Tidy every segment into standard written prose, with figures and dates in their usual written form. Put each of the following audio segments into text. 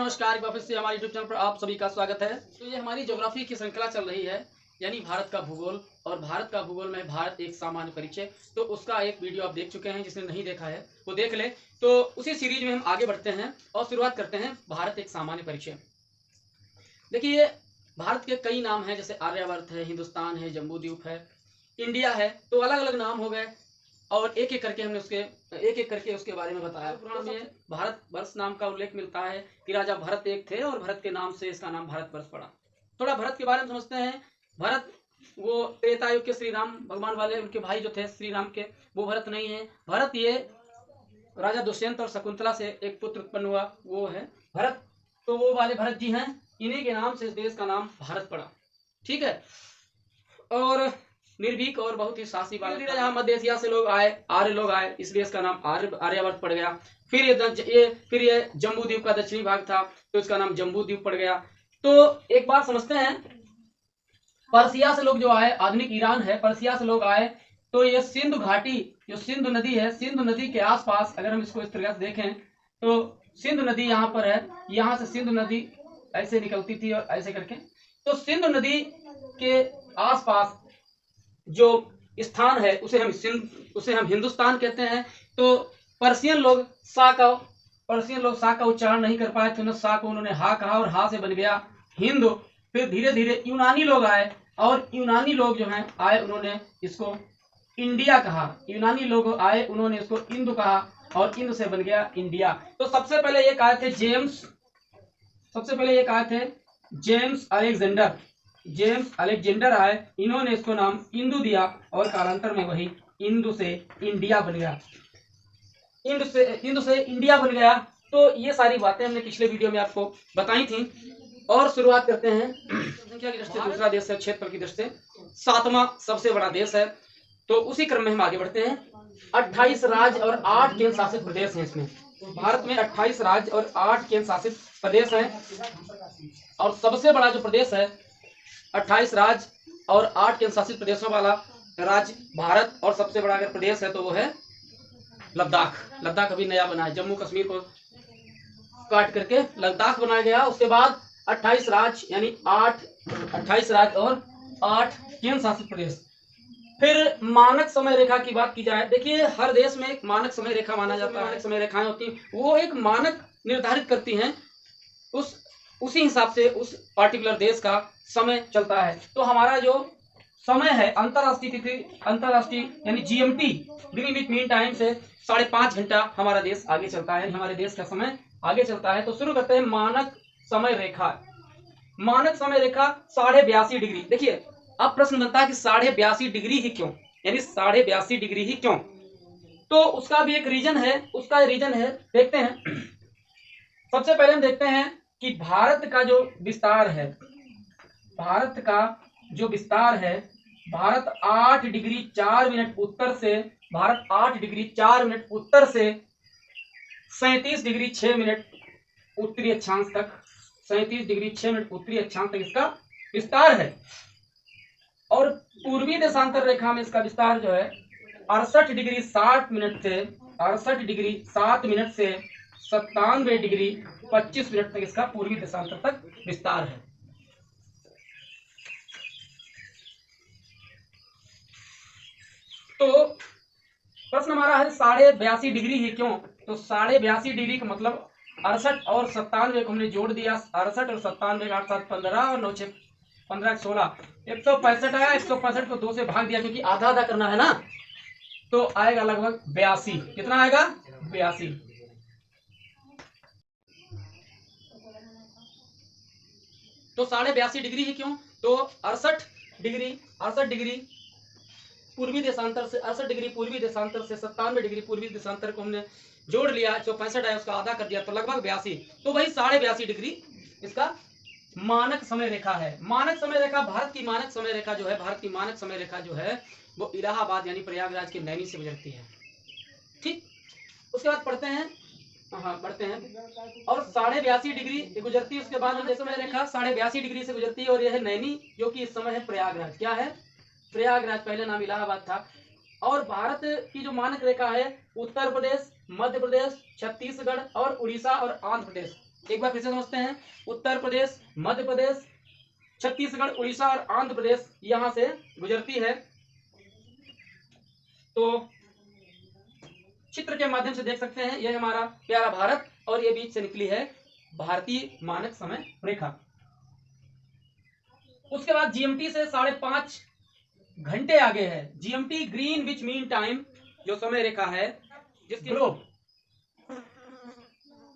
नमस्कार, वापस से हमारे यूट्यूब चैनल पर आप सभी का स्वागत है। तो ये हमारी ज्योग्राफी की श्रृंखला चल रही है, यानी भारत का भूगोल। और भारत का भूगोल में भारत एक सामान्य परिचय, तो उसका एक वीडियो आप देख चुके हैं। जिसने नहीं देखा है वो देख ले। तो उसी सीरीज में हम आगे बढ़ते हैं और शुरुआत करते हैं भारत एक सामान्य परिचय। देखिए, भारत के कई नाम हैं, जैसे आर्यवर्त है, हिंदुस्तान है, जम्बूद्वीप है, इंडिया है। तो अलग अलग नाम हो गए और एक एक करके उसके बारे में बताया। पुराण में भारत वर्ष नाम का उल्लेख मिलता है कि राजा भरत एक थे और भरत के नाम से इसका नाम भारत वर्ष पड़ा। थोड़ा भरत के बारे में समझते हैं। भरत वो त्रेता युग के श्री राम भगवान वाले उनके भाई जो थे श्री राम के, वो भरत नहीं है। भरत ये राजा दुष्यंत और शकुंतला से एक पुत्र उत्पन्न हुआ, वो है भरत। तो वो वाले भरत जी हैं, इन्हीं के नाम से इस देश का नाम भारत पड़ा। ठीक है। और निर्भीक और बहुत ही साहसी वाला, यहाँ मध्य एशिया से लोग आए, आर्य लोग आए, इसलिए इसका नाम आर्यवर्त पड़ गया। फिर ये जम्बूद्वीप का दक्षिणी भाग था, तो इसका नाम जम्बूद्वीप पड़ गया। तो एक बात समझते हैं, पर्सिया से लोग जो आए, आधुनिक ईरान है, पर्सिया से लोग आए, तो ये सिंधु घाटी, जो सिंधु नदी है, सिंधु नदी के आसपास अगर हम इसको इस तरह से देखें तो सिंधु नदी यहाँ पर है, यहाँ से सिंधु नदी ऐसे निकलती थी और ऐसे करके। तो सिंधु नदी के आसपास जो स्थान है उसे हम हिंदुस्तान कहते हैं। तो पर्शियन लोग सा का उच्चारण नहीं कर पाए थे, सा को उन्होंने हा कहा और हा से बन गया हिंदू। फिर धीरे धीरे यूनानी लोग आए और यूनानी लोग जो हैं आए, उन्होंने इसको इंडिया कहा। यूनानी लोग आए, उन्होंने इसको इंदु कहा और इंदु से बन गया इंडिया। तो सबसे पहले ये कहे थे जेम्स अलेक्जेंडर आए, इन्होंने इसको नाम इंदु दिया और कालांतर में वही इंदु से इंडिया बन गया। इंदु से इंडिया बन गया। तो ये सारी बातें हमने पिछले वीडियो में आपको बताई थी। और शुरुआत करते हैं संख्या की दृष्टि से दूसरा देश है, क्षेत्र की दृष्टि से 7वां सबसे बड़ा देश है। तो उसी क्रम में हम आगे बढ़ते हैं। 28 राज्य और 8 केंद्र शासित प्रदेश हैं इसमें। भारत में 28 राज्य और 8 केंद्र शासित प्रदेश हैं। और सबसे बड़ा जो प्रदेश है, 28 राज्य और 8 केंद्र शासित प्रदेशों वाला राज्य भारत, और सबसे बड़ा अगर प्रदेश है तो वो है लद्दाख अभी नया बना है। जम्मू कश्मीर को काट करके लद्दाख बनाया गया। उसके बाद 28 राज्य यानी 28 राज्य और 8 केंद्र शासित प्रदेश। फिर मानक समय रेखा की बात की जाए, देखिए हर देश में एक मानक समय रेखा माना जाता है, समय रेखाएं होती हैं, वो एक मानक निर्धारित करती हैं, उसी हिसाब से उस पार्टिकुलर देश का समय चलता है। तो हमारा जो समय है अंतरराष्ट्रीय यानी जीएमटी, ग्रीनविच मीन टाइम से 5.5 घंटा हमारा देश आगे चलता है, हमारे देश का समय आगे चलता है। तो शुरू करते हैं मानक समय रेखा। मानक समय रेखा 82.5 डिग्री। देखिए अब प्रश्न बनता है कि 82.5 डिग्री ही क्यों, यानी 82.5 डिग्री ही क्यों। तो उसका भी एक रीजन है, देखते हैं। सबसे पहले हम देखते हैं कि भारत का जो विस्तार है, भारत 8 डिग्री 4 मिनट उत्तर से 37 डिग्री 6 मिनट उत्तरी अक्षांश तक, 37 डिग्री 6 मिनट उत्तरी अक्षांश तक इसका विस्तार है। और पूर्वी देशांतर रेखा में इसका विस्तार जो है 68 डिग्री 7 मिनट से 97 डिग्री 25 मिनट तक इसका पूर्वी देशांतर तक विस्तार है। तो प्रश्न हमारा है 82.5 डिग्री ही क्यों। तो 82.5 डिग्री का मतलब 68 और 97 को हमने जोड़ दिया, 68 और 97, 8 7 15 और 9 6 15 16, 165 आया। 165 को 2 से भाग दिया क्योंकि आधा आधा करना है ना, तो आएगा लगभग 82। कितना आएगा? 82। तो 82.5 डिग्री ही क्यों। तो 68 डिग्री पूर्वी देशांतर से 68 डिग्री पूर्वी देशांतर से 97 डिग्री पूर्वी देशांतर को हमने जोड़ लिया, 165 आया, उसका आधा कर दिया, तो लगभग 82। तो वही 82.5 डिग्री इसका मानक समय रेखा है। मानक समय रेखा, भारत की मानक समय रेखा जो है वो इलाहाबाद यानी प्रयागराज के नैनी से गुजरती है। ठीक, उसके बाद बढ़ते हैं और 82.5 डिग्री गुजरती है। उसके बाद हम समय रेखा 82.5 डिग्री से गुजरती है और यह है नैनी, जो कि इस समय है प्रयागराज। क्या है? प्रयागराज, पहले नाम इलाहाबाद था। और भारत की जो मानक रेखा है उत्तर प्रदेश, मध्य प्रदेश, छत्तीसगढ़ और उड़ीसा और आंध्र प्रदेश, एक बार फिर से समझते हैं। उत्तर प्रदेश, मध्य प्रदेश, छत्तीसगढ़, उड़ीसा और आंध्र प्रदेश यहां से गुजरती है। तो चित्र के माध्यम से देख सकते हैं, यह हमारा प्यारा भारत और ये बीच से निकली है भारतीय मानक समय रेखा। उसके बाद जीएमटी से 5.5 घंटे आगे है GMT, green which mean time, जो समय रेखा है जिसकी ग्लोब,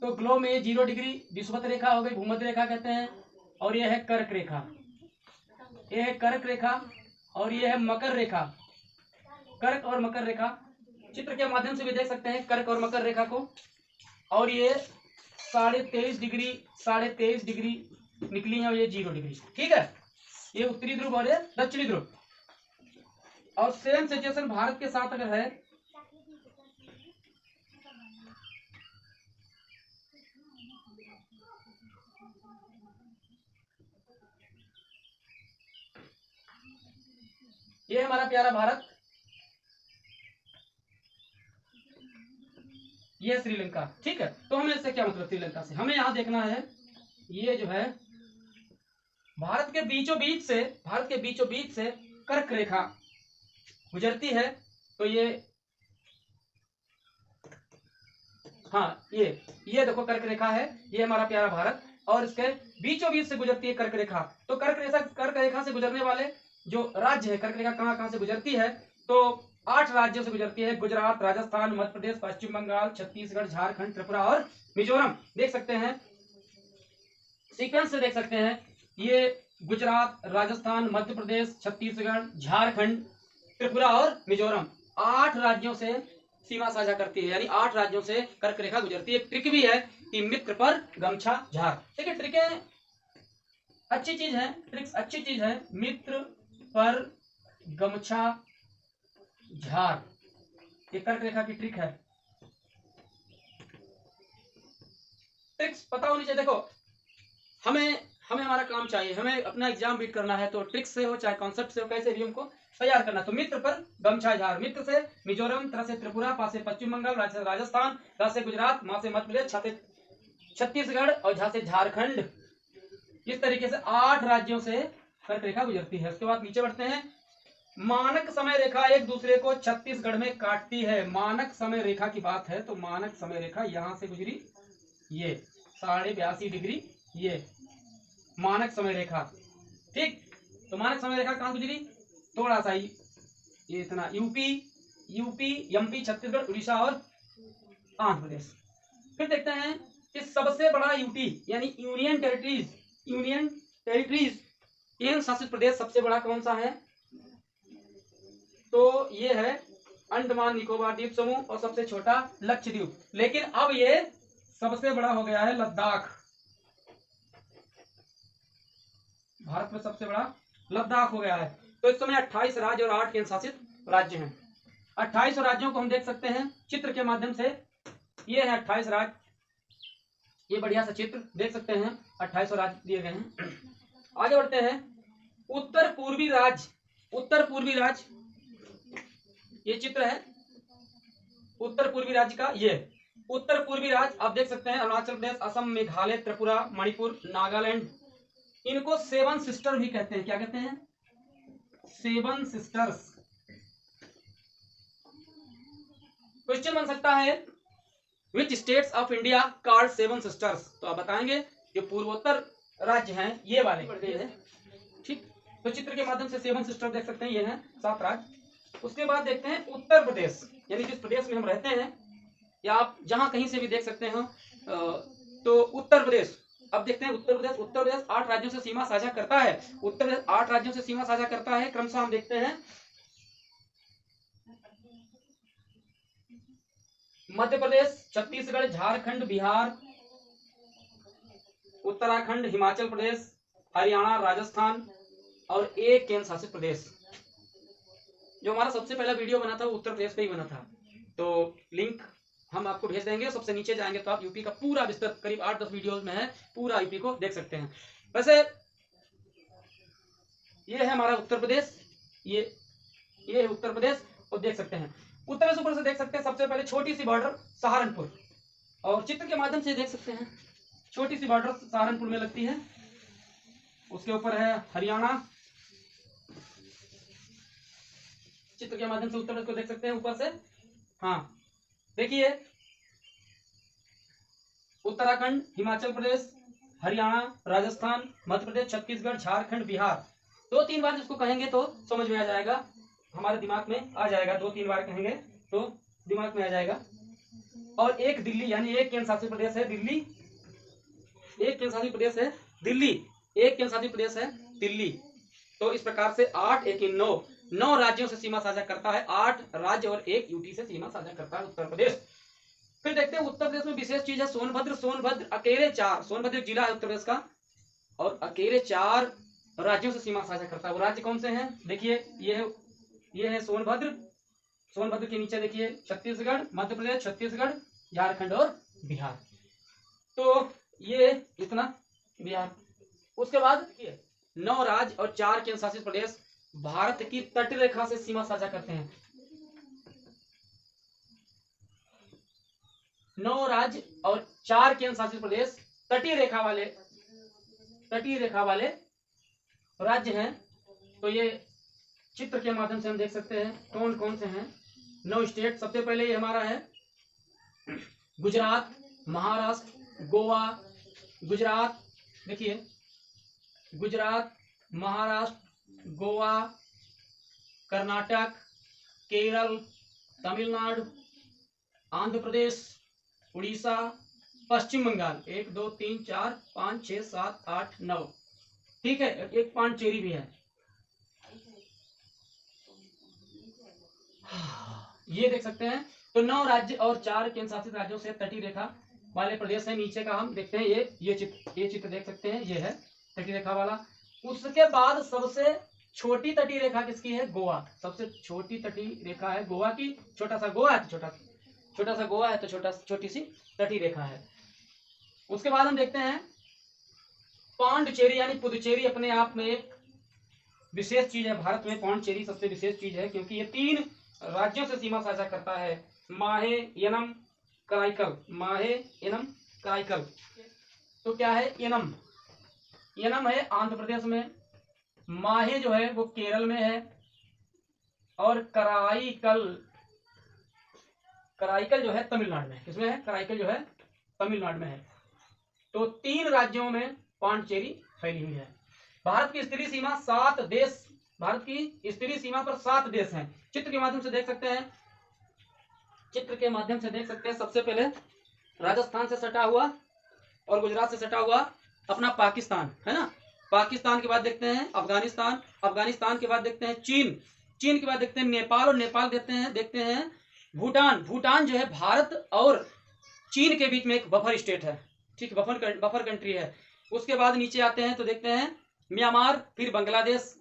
तो ग्लोब में 0 डिग्री विषुवत रेखा हो गई, भूमध्य रेखा कहते हैं, और यह है कर्क रेखा, यह है कर्क रेखा, और यह है मकर रेखा। कर्क और मकर रेखा चित्र के माध्यम से भी देख सकते हैं कर्क और मकर रेखा को। और ये 23.5 डिग्री निकली है, और ये 0 डिग्री, ठीक है। ये उत्तरी ध्रुव और ये दक्षिणी ध्रुव। और सेम सिचुएशन भारत के साथ अगर है, ये हमारा प्यारा भारत, ये श्रीलंका, ठीक है। तो हमें इससे क्या मतलब, श्रीलंका से हमें यहां देखना है, ये जो है भारत के बीचों बीच से कर्क रेखा गुजरती है। तो ये, हाँ, ये देखो कर्क रेखा है, ये हमारा प्यारा भारत, और इसके बीचों बीच से गुजरती है कर्क रेखा। तो कर्क रेखा से गुजरने वाले जो राज्य है, कर्क रेखा कहां कहां से गुजरती है, तो 8 राज्यों से गुजरती है, गुजरात, राजस्थान, मध्य प्रदेश, पश्चिम बंगाल, छत्तीसगढ़, झारखंड, त्रिपुरा और मिजोरम। देख सकते हैं, सीक्वेंस से देख सकते हैं, ये गुजरात, राजस्थान, मध्य प्रदेश, छत्तीसगढ़, झारखंड, त्रिपुरा और मिजोरम 8 राज्यों से सीमा साझा करती है, यानी 8 राज्यों से कर्क रेखा गुजरती है। एक ट्रिक भी है कि मित्र पर गमछा झार। देखिए ट्रिकें अच्छी चीज है, ट्रिक्स अच्छी चीज है। मित्र पर गमछा झार, ये कर्क रेखा की ट्रिक है। ट्रिक्स पता होनी चाहिए। देखो हमें हमारा काम चाहिए, हमें अपना एग्जाम बीट करना है, तो ट्रिक्स से हो चाहे कॉन्सेप्ट से हो, कैसे भी हमको तैयार करना। तो मित्र पर गमछा झार, मित्र से मिजोरम, त्र से त्रिपुरा, पा से पश्चिम बंगाल, राजस्थान, रा से गुजरात, मा से मध्य प्रदेश, छा से छत्तीसगढ़ और झा से झारखंड। इस तरीके से 8 राज्यों से कर्क रेखा गुजरती है। उसके बाद नीचे बढ़ते हैं। मानक समय रेखा एक दूसरे को छत्तीसगढ़ में काटती है। मानक समय रेखा की बात है, तो मानक समय रेखा यहां से गुजरी, ये 82.5 डिग्री, ये मानक समय रेखा, ठीक। तो मानक समय रेखा कहां गुजरी, थोड़ा सा ये इतना, यूपी, एमपी, छत्तीसगढ़, उड़ीसा और आंध्र प्रदेश। फिर देखते हैं कि सबसे बड़ा यूटी यानी यूनियन टेरिटरीज केंद्र शासित प्रदेश सबसे बड़ा कौन सा है, तो ये है अंडमान निकोबार द्वीप समूह, और सबसे छोटा लक्षद्वीप। लेकिन अब ये सबसे बड़ा हो गया है लद्दाख। भारत में सबसे बड़ा लद्दाख हो गया है। तो इस समय 28 राज्य और 8 केंद्र शासित राज्य हैं। 28 राज्यों को हम देख सकते हैं चित्र के माध्यम से। ये है 28 राज्य, ये बढ़िया सा चित्र देख सकते हैं, 28 राज्य दिए गए हैं। आगे बढ़ते हैं। उत्तर पूर्वी राज्य, ये चित्र है उत्तर पूर्वी राज्य का। ये उत्तर पूर्वी राज्य आप देख सकते हैं, अरुणाचल प्रदेश, असम, मेघालय, त्रिपुरा, मणिपुर, नागालैंड। इनको 7 सिस्टर भी कहते हैं। क्या कहते हैं, 7 सिस्टर्स। क्वेश्चन बन सकता है, which states of India called 7 sisters. तो आप बताएंगे जो पूर्वोत्तर राज्य हैं ये वाले, ठीक। तो चित्र के माध्यम से 7 सिस्टर देख सकते हैं, ये हैं 7 राज्य। उसके बाद देखते हैं उत्तर प्रदेश, यानी जिस प्रदेश में हम रहते हैं, या आप जहां कहीं से भी देख सकते हैं। तो उत्तर प्रदेश, अब देखते हैं उत्तर प्रदेश 8 राज्यों से सीमा साझा करता है। उत्तर प्रदेश 8 राज्यों से सीमा साझा करता है। क्रमशः हम देखते हैं, मध्य प्रदेश, छत्तीसगढ़, झारखंड, बिहार, उत्तराखंड, हिमाचल प्रदेश, हरियाणा, राजस्थान और एक केंद्र शासित प्रदेश। जो हमारा सबसे पहला वीडियो बना था वो उत्तर प्रदेश पे ही बना था, तो लिंक हम आपको भेज देंगे। सबसे नीचे जाएंगे तो आप यूपी का पूरा विस्तृत, करीब 8-10 वीडियोस में है, पूरा यूपी को देख सकते हैं। वैसे ये है हमारा उत्तर प्रदेश, ये है उत्तर प्रदेश, और देख सकते हैं उत्तर से ऊपर से देख सकते हैं। सबसे पहले छोटी सी बॉर्डर सहारनपुर, और चित्र के माध्यम से देख सकते हैं छोटी सी बॉर्डर सहारनपुर में लगती है। उसके ऊपर है हरियाणा। चित्र के माध्यम से उत्तर प्रदेश को देख सकते हैं ऊपर से। हाँ देखिए, उत्तराखंड, हिमाचल प्रदेश, हरियाणा, राजस्थान, मध्य प्रदेश, छत्तीसगढ़, झारखंड, बिहार। 2-3 बार जिसको कहेंगे तो समझ में आ जाएगा, हमारे दिमाग में आ जाएगा। 2-3 बार कहेंगे तो दिमाग में आ जाएगा। और एक दिल्ली, यानी एक केंद्र शासित प्रदेश है दिल्ली। एक केंद्र शासित प्रदेश है दिल्ली। एक केंद्र शासित प्रदेश है दिल्ली। तो इस प्रकार से 8 1 9 राज्यों से सीमा साझा करता है। 8 राज्य और 1 यूटी से सीमा साझा करता है उत्तर प्रदेश। फिर देखते हैं उत्तर प्रदेश में विशेष चीज है सोनभद्र। सोनभद्र अकेले 4, सोनभद्र एक जिला है उत्तर प्रदेश का, और अकेले 4 राज्यों से सीमा साझा करता है। वो राज्य कौन से हैं? देखिए, ये है सोनभद्र। सोनभद्र के नीचे देखिए छत्तीसगढ़, मध्य प्रदेश, छत्तीसगढ़, झारखंड और बिहार। तो ये इतना बिहार। उसके बाद देखिए 9 राज्य और 4 केंद्र शासित प्रदेश भारत की तट रेखा से सीमा साझा करते हैं। 9 राज्य और 4 केंद्र शासित प्रदेश तटीय रेखा वाले राज्य हैं। तो ये चित्र के माध्यम से हम देख सकते हैं कौन कौन से हैं 9 स्टेट। सबसे पहले ये हमारा है गुजरात, महाराष्ट्र, गोवा। गुजरात देखिए, गुजरात, महाराष्ट्र, गोवा, कर्नाटक, केरल, तमिलनाडु, आंध्र प्रदेश, उड़ीसा, पश्चिम बंगाल। 1 2 3 4 5 6 7 8 9। ठीक है, एक पांडिचेरी भी है। ये देख सकते हैं। तो 9 राज्य और 4 केंद्र शासित राज्यों से तटीय रेखा वाले प्रदेश है। नीचे का हम देखते हैं, ये चित्र देख सकते हैं, ये है तटीय रेखा वाला। उसके बाद सबसे छोटी तटीय रेखा किसकी है? गोवा। सबसे छोटी तटीय रेखा है गोवा की। छोटा सा गोवा है तो छोटा सा गोवा है तो छोटी सी तटीय रेखा है। उसके बाद हम देखते हैं पांडिचेरी यानी पुदुचेरी अपने आप में एक विशेष चीज है। भारत में पांडिचेरी सबसे विशेष चीज है क्योंकि ये 3 राज्यों से सीमा साझा करता है। माहे, यनम, कराईकल। माहे, यनम, कराईकल। तो क्या है? यनम। यनम है आंध्र प्रदेश में, माहे जो है वो केरल में है, और कराईकल जो है तमिलनाडु में। किसमें है? कराईकल जो है तमिलनाडु में है। तो 3 राज्यों में पांडिचेरी फैली हुई है। भारत की स्तरीय सीमा 7 देश, भारत की स्तरीय सीमा पर 7 देश हैं। चित्र के माध्यम से देख सकते हैं, सबसे पहले राजस्थान से सटा हुआ और गुजरात से सटा हुआ अपना पाकिस्तान है ना। पाकिस्तान के बाद देखते हैं अफगानिस्तान, अफगानिस्तान के बाद देखते हैं चीन, चीन के बाद देखते हैं नेपाल, और नेपाल देखते हैं भूटान। भूटान जो है भारत और चीन के बीच में एक बफर स्टेट है। ठीक, बफर कंट्री है। उसके बाद नीचे आते हैं तो देखते हैं म्यांमार, फिर बांग्लादेश।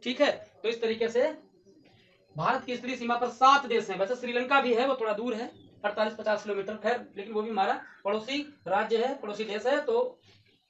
ठीक है, तो इस तरीके से भारत की स्तरीय सीमा पर 7 देश हैं। वैसे श्रीलंका भी है, वो थोड़ा दूर है, 48-50 किलोमीटर, खैर लेकिन वो भी हमारा पड़ोसी राज्य है, पड़ोसी देश है, तो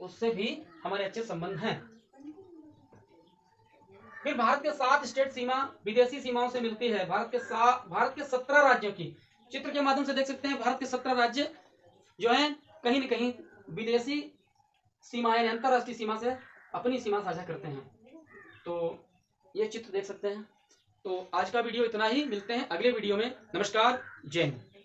उससे भी हमारे अच्छे संबंध हैं। फिर भारत के 7 स्टेट सीमा विदेशी सीमाओं से मिलती है। भारत के 17 राज्यों की चित्र के माध्यम से देख सकते हैं। भारत के 17 राज्य जो हैं कहीं न कहीं विदेशी सीमाएं, अंतरराष्ट्रीय सीमा से अपनी सीमा साझा करते हैं। तो ये चित्र देख सकते हैं। तो आज का वीडियो इतना ही, मिलते हैं अगले वीडियो में। नमस्कार, जय हिंद।